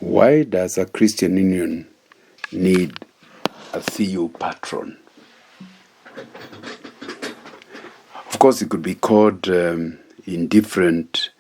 Why does a Christian union need a CU patron? Of course, it could be called in different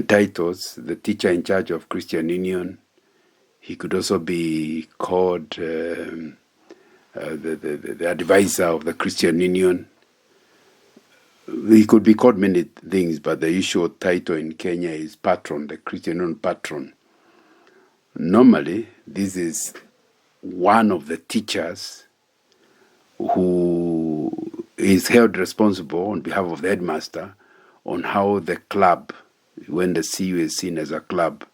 titles. The teacher in charge of Christian Union. He could also be called the advisor of the Christian Union. He could be called many things, but the usual title in Kenya is Patron, the Christian Union patron. Normally, this is one of the teachers who is held responsible on behalf of the headmaster on how the club, when the CU is seen as a club,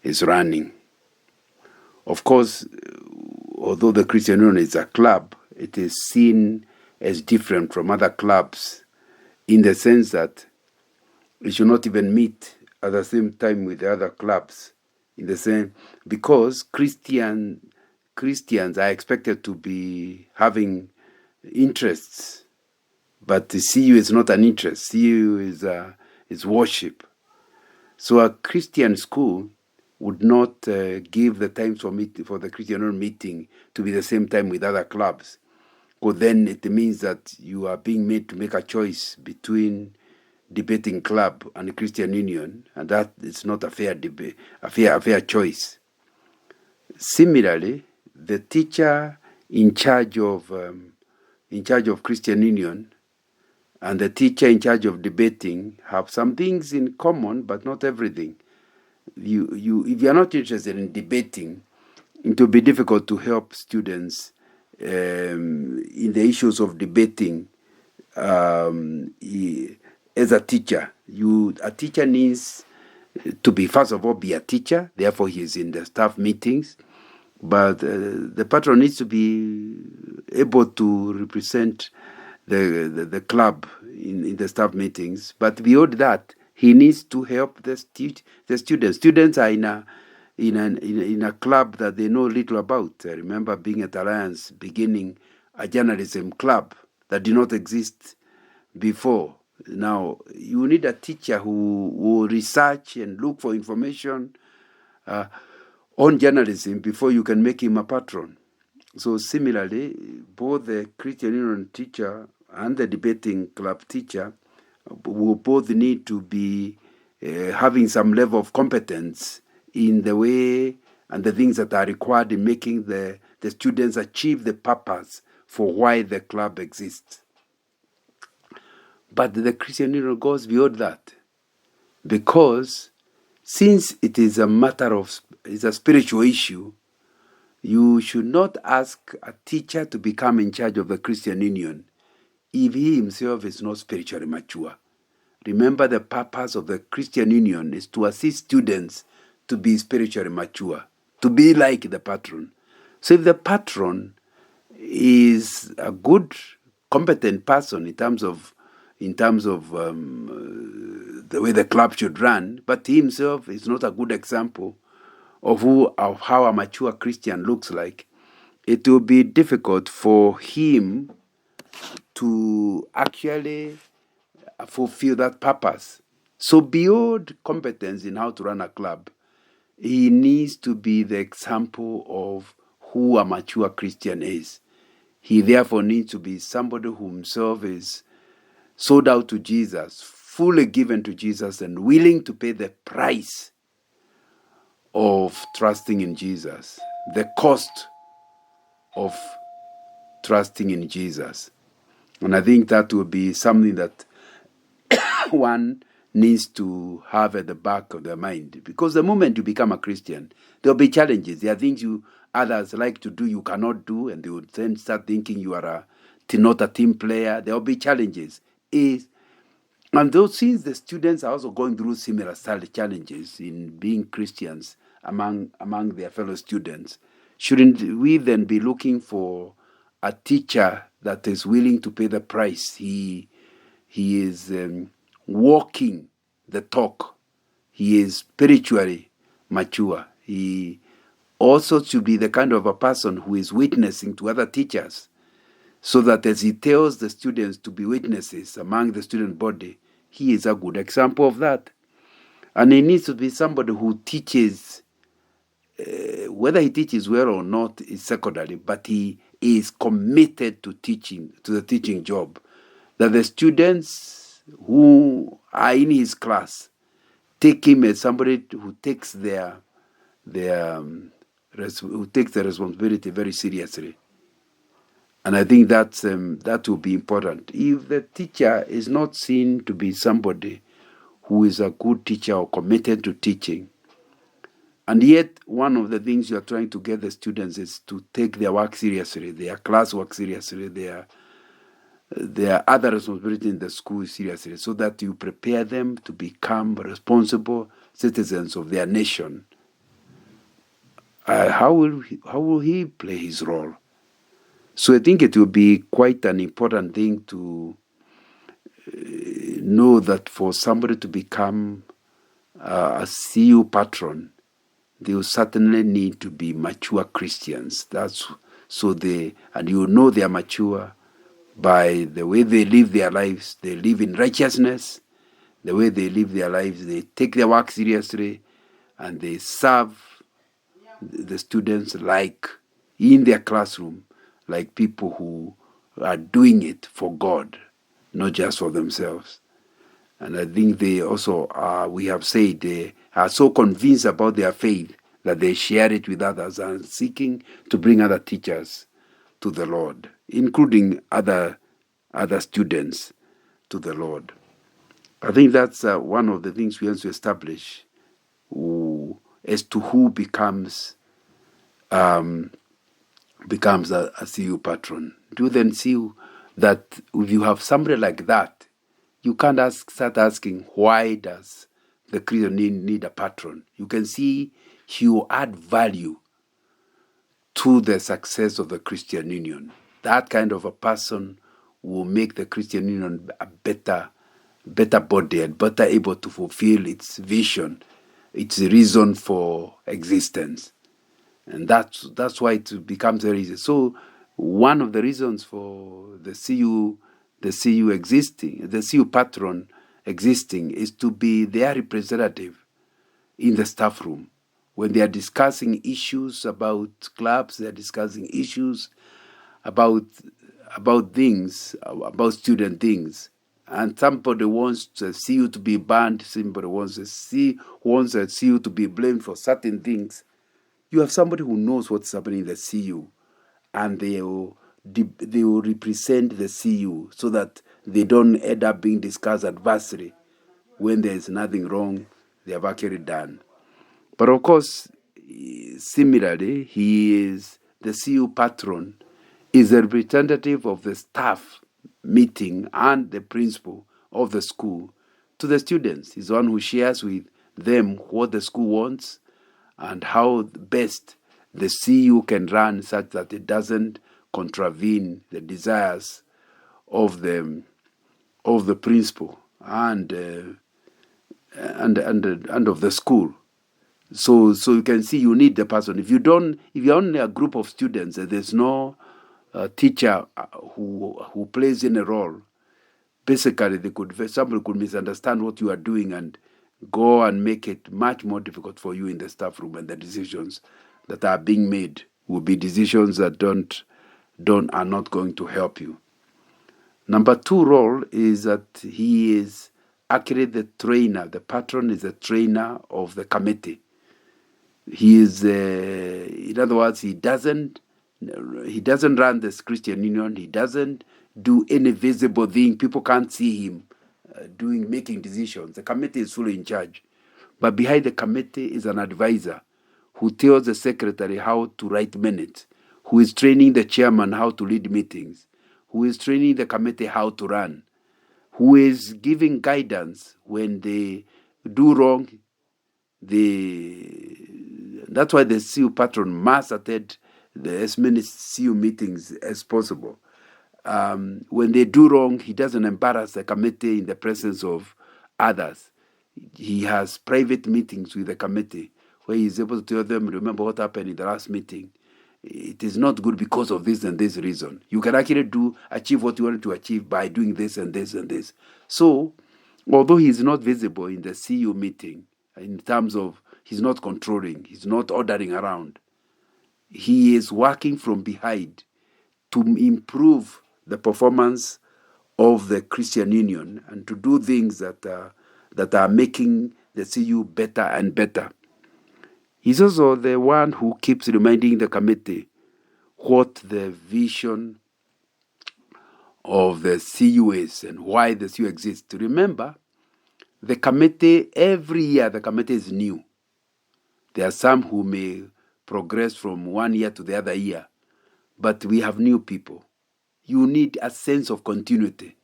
is running. Of course, although the Christian Union is a club, it is seen as different from other clubs in the sense that it should not even meet at the same time with the other clubs, in the same, because Christians are expected to be having interests, but the CU is not an interest. CU is worship. So a Christian school would not give the times for the Christian meeting to be the same time with other clubs, because then it means that you are being made to make a choice between debating club and the Christian Union, and that is not a fair debate, a fair choice. Similarly, the teacher in charge of Christian Union and the teacher in charge of debating have some things in common, but not everything. If you are not interested in debating, it will be difficult to help students in the issues of debating. As a teacher, a teacher needs to be, first of all, be a teacher. Therefore, he is in the staff meetings. But the patron needs to be able to represent the club in the staff meetings. But beyond that, he needs to help the students. Students are in a club that they know little about. I remember being at Alliance, beginning a journalism club that did not exist before. Now, you need a teacher who will research and look for information on journalism before you can make him a patron. So similarly, both the Christian Union teacher and the debating club teacher will both need to be having some level of competence in the way and the things that are required in making the students achieve the purpose for why the club exists. But the Christian Union goes beyond that, because since it is it's a spiritual issue, you should not ask a teacher to become in charge of the Christian Union if he himself is not spiritually mature. Remember, the purpose of the Christian Union is to assist students to be spiritually mature, to be like the patron. So if the patron is a good, competent person in terms of the way the club should run, but he himself is not a good example of how a mature Christian looks like, it will be difficult for him to actually fulfill that purpose. So beyond competence in how to run a club, he needs to be the example of who a mature Christian is. He therefore needs to be somebody who himself is sold out to Jesus, fully given to Jesus, and willing to pay the price of trusting in Jesus, the cost of trusting in Jesus. And I think that will be something that one needs to have at the back of their mind, because the moment you become a Christian, there will be challenges. There are things others like to do you cannot do, and they would then start thinking you are not a team player. There will be challenges. And those things, the students are also going through similar style challenges in being Christians among their fellow students. Shouldn't we then be looking for a teacher that is willing to pay the price? He is walking the talk. He is spiritually mature. He also should be the kind of a person who is witnessing to other teachers, so that as he tells the students to be witnesses among the student body, he is a good example of that. And he needs to be somebody who teaches whether he teaches well or not is secondary, but he is committed to teaching, to the teaching job. That the students who are in his class take him as somebody who takes who takes the responsibility very seriously. And I think that will be important. If the teacher is not seen to be somebody who is a good teacher or committed to teaching, and yet one of the things you are trying to get the students is to take their work seriously, their class work seriously, their other responsibility in the school seriously, so that you prepare them to become responsible citizens of their nation. How will he play his role? So I think it will be quite an important thing to know that for somebody to become a CU patron, they will certainly need to be mature Christians. And you know they are mature by the way they live their lives. They live in righteousness. The way they live their lives, they take their work seriously, and they serve the students like in their classroom, like people who are doing it for God, not just for themselves. And I think they also are, we have said, they are so convinced about their faith that they share it with others and seeking to bring other teachers to the Lord, including other students to the Lord. I think that's one of the things we have to establish as to who becomes a CU patron. Do then see that if you have somebody like that, you can't start asking, why does the Christian need a patron? You can see he will add value to the success of the Christian Union. That kind of a person will make the Christian Union a better body and better able to fulfill its vision, its reason for existence. And that's why it becomes very easy. So one of the reasons for the CU existing, the CU patron existing, is to be their representative in the staff room. When they are discussing issues about clubs, they are discussing issues about things, about student things. And somebody wants the CU to be banned, somebody wants the CU to be blamed for certain things. You have somebody who knows what's happening in the CU, and they will represent the CU so that they don't end up being discussed adversely when there is nothing wrong they have actually done. But of course, similarly, the CU patron is a representative of the staff meeting and the principal of the school to the students. He's the one who shares with them what the school wants and how best the CU can run such that it doesn't contravene the desires of the principal and of the school. So you can see you need the person. If you're only a group of students, there's no teacher who plays in a role. Basically, somebody could misunderstand what you are doing and go and make it much more difficult for you in the staff room, and the decisions that are being made will be decisions that are not going to help you. Number 2 role is that he is actually the trainer. The patron is the trainer of the committee. He is, in other words, he doesn't run this Christian Union. He doesn't do any visible thing. People can't see him making decisions. The committee is fully in charge. But behind the committee is an advisor who tells the secretary how to write minutes, who is training the chairman how to lead meetings, who is training the committee how to run, who is giving guidance when they do wrong. That's why the CU patron must attend as many CU meetings as possible. When they do wrong, he doesn't embarrass the committee in the presence of others. He has private meetings with the committee where he's able to tell them, remember what happened in the last meeting. It is not good because of this and this reason. You can actually achieve what you wanted to achieve by doing this and this and this. So, although he's not visible in the CU meeting, in terms of he's not controlling, he's not ordering around, he is working from behind to improve the performance of the Christian Union and to do things that are making the CU better and better. He's also the one who keeps reminding the committee what the vision of the CU is and why the CU exists. Remember, the committee, every year the committee is new. There are some who may progress from one year to the other year, but we have new people. You need a sense of continuity.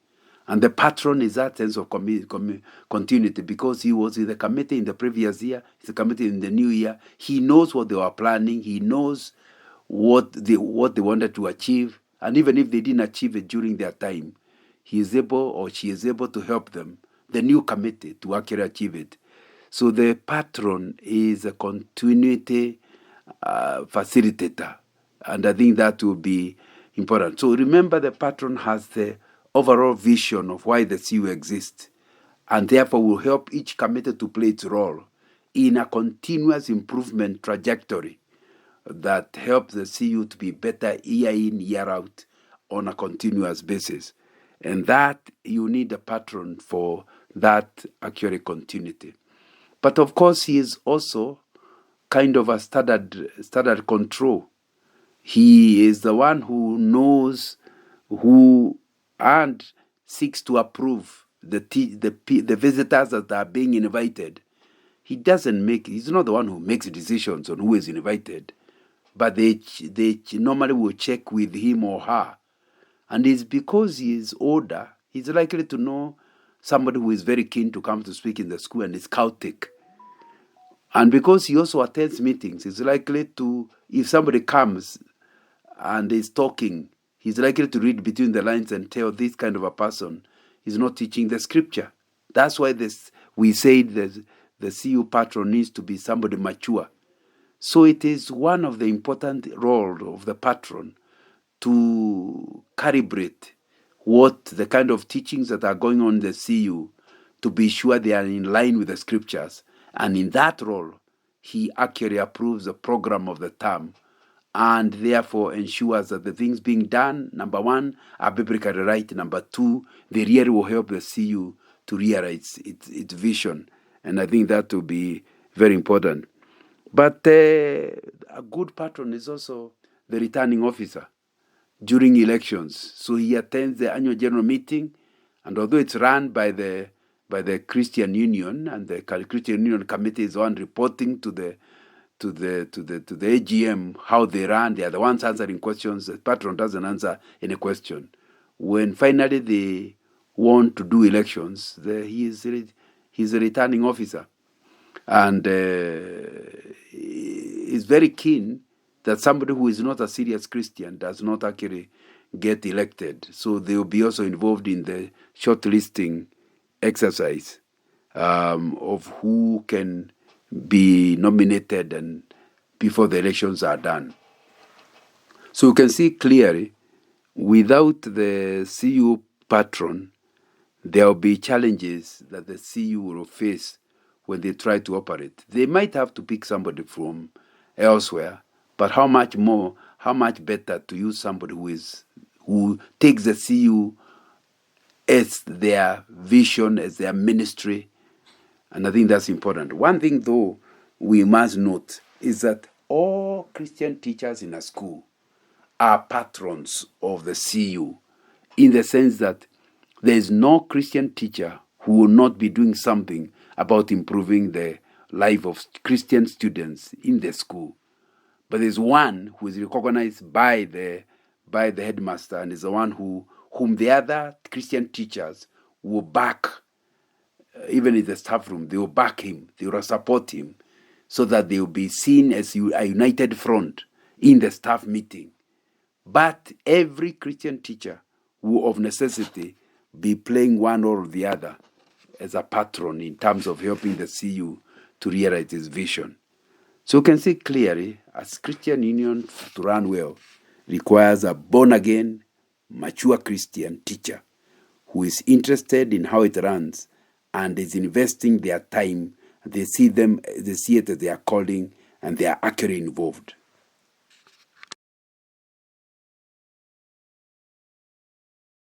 And the patron is that sense of continuity because he was in the committee in the previous year, he's the committee in the new year. He knows what they were planning. He knows what they wanted to achieve. And even if they didn't achieve it during their time, he is able or she is able to help them, the new committee, to actually achieve it. So the patron is a continuity facilitator. And I think that will be important. So remember, the patron has the overall vision of why the CU exists, and therefore will help each committee to play its role in a continuous improvement trajectory that helps the CU to be better year in, year out on a continuous basis. And that you need a patron for that accurate continuity. But of course, he is also kind of a standard control. He is the one who knows who and seeks to approve the visitors that are being invited. He's not the one who makes decisions on who is invited, but they normally will check with him or her. And it's because he is older, he's likely to know somebody who is very keen to come to speak in the school and is chaotic. And because he also attends meetings, he's likely to, if somebody comes and is talking, he's likely to read between the lines and tell this kind of a person is not teaching the scripture. That's why we say that the CU patron needs to be somebody mature. So it is one of the important roles of the patron to calibrate what the kind of teachings that are going on in the CU to be sure they are in line with the scriptures. And in that role, he accurately approves the program of the term and therefore ensures that the things being done, number one, are biblically right. Number two, they really will help the CU to realize its vision. And I think that will be very important. But a good patron is also the returning officer during elections. So he attends the annual general meeting, and although it's run by the Christian Union, and the Christian Union committee is the one reporting to the AGM how they run, they are the ones answering questions. The patron doesn't answer any question. When finally they want to do elections, he's a returning officer, and is very keen that somebody who is not a serious Christian does not actually get elected. So they will be also involved in the shortlisting exercise of who can be nominated and before the elections are done. So you can see clearly, without the CU patron, there will be challenges that the CU will face when they try to operate. They might have to pick somebody from elsewhere, but how much better to use somebody who takes the CU as their vision, as their ministry. And I think that's important. One thing, though, we must note is that all Christian teachers in a school are patrons of the CU, in the sense that there is no Christian teacher who will not be doing something about improving the life of Christian students in the school. But there's one who is recognized by the headmaster, and is the one whom the other Christian teachers will back. Even in the staff room, they will back him, they will support him, so that they will be seen as a united front in the staff meeting. But every Christian teacher will, of necessity, be playing one or the other as a patron in terms of helping the CU to realize its vision. So you can see clearly, as Christian Union to run well, requires a born-again, mature Christian teacher who is interested in how it runs and is investing their time. They see it as their calling, and they are actually involved.